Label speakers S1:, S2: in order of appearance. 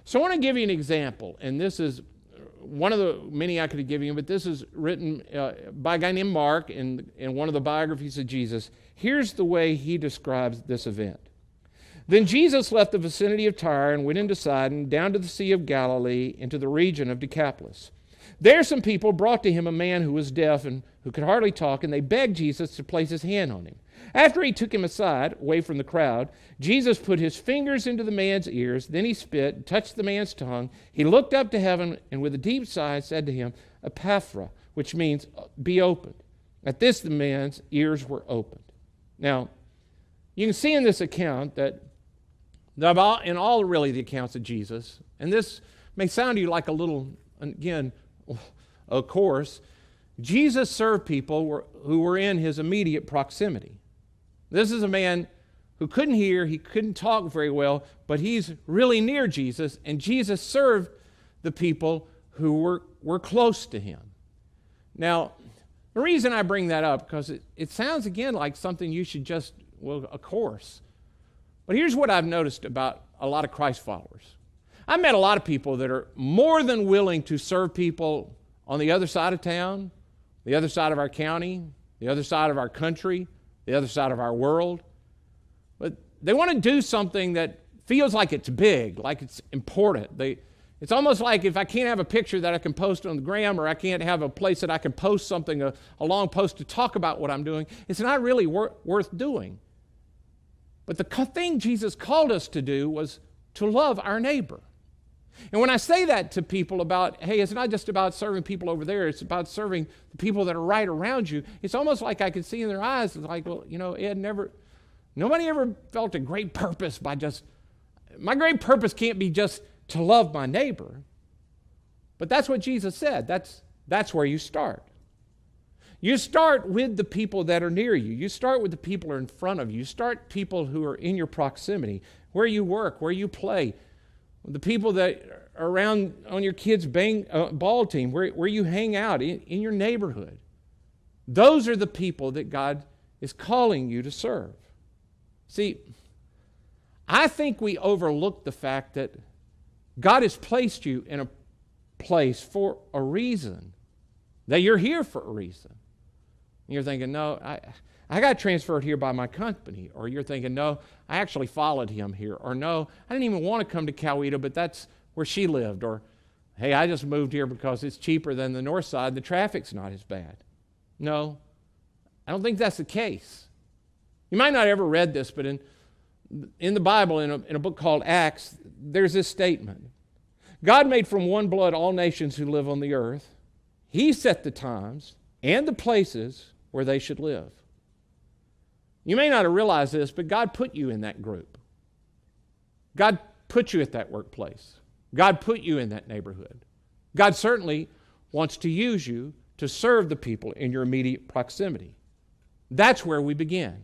S1: So I want to give you an example, and this is one of the many I could give you, but this is written by a guy named Mark in one of the biographies of Jesus. Here's the way he describes this event. Then Jesus left the vicinity of Tyre and went into Sidon, down to the Sea of Galilee, into the region of Decapolis. There some people brought to him a man who was deaf and who could hardly talk, and they begged Jesus to place his hand on him. After he took him aside, away from the crowd, Jesus put his fingers into the man's ears, then he spit, touched the man's tongue. He looked up to heaven, and with a deep sigh said to him, Epaphra, which means be opened. At this the man's ears were opened. Now, you can see in this account that in all really the accounts of Jesus, and this may sound to you like a little, again, of course, Jesus served people who were in his immediate proximity. This is a man who couldn't hear, he couldn't talk very well, but he's really near Jesus, and Jesus served the people who were close to him. Now, the reason I bring that up, because it sounds again like something you should just, well, of course. But here's what I've noticed about a lot of Christ followers. I've met a lot of people that are more than willing to serve people on the other side of town, the other side of our county, the other side of our country, the other side of our world. But they want to do something that feels like it's big, like it's important. It's almost like if I can't have a picture that I can post on the gram, or I can't have a place that I can post something, a long post to talk about what I'm doing, it's not really worth doing. But the thing Jesus called us to do was to love our neighbor. And when I say that to people about, hey, it's not just about serving people over there, it's about serving the people that are right around you, it's almost like I can see in their eyes, it's like, well, Ed, nobody ever felt a great purpose my great purpose can't be just to love my neighbor. But that's what Jesus said. That's where you start. You start with the people that are near you. You start with the people who are in front of you. You start people who are in your proximity, where you work, where you play, the people that are around on your kids' ball team, where you hang out, in your neighborhood. Those are the people that God is calling you to serve. See, I think we overlook the fact that God has placed you in a place for a reason, that you're here for a reason. And you're thinking, no, I got transferred here by my company. Or you're thinking, no, I actually followed him here. Or no, I didn't even want to come to Coweta, but that's where she lived. Or, hey, I just moved here because it's cheaper than the north side. The traffic's not as bad. No, I don't think that's the case. You might not have ever read this, but in the Bible, in a book called Acts, there's this statement. God made from one blood all nations who live on the earth. He set the times and the places where they should live. You may not have realized this, but God put you in that group. God put you at that workplace. God put you in that neighborhood. God certainly wants to use you to serve the people in your immediate proximity. That's where we begin.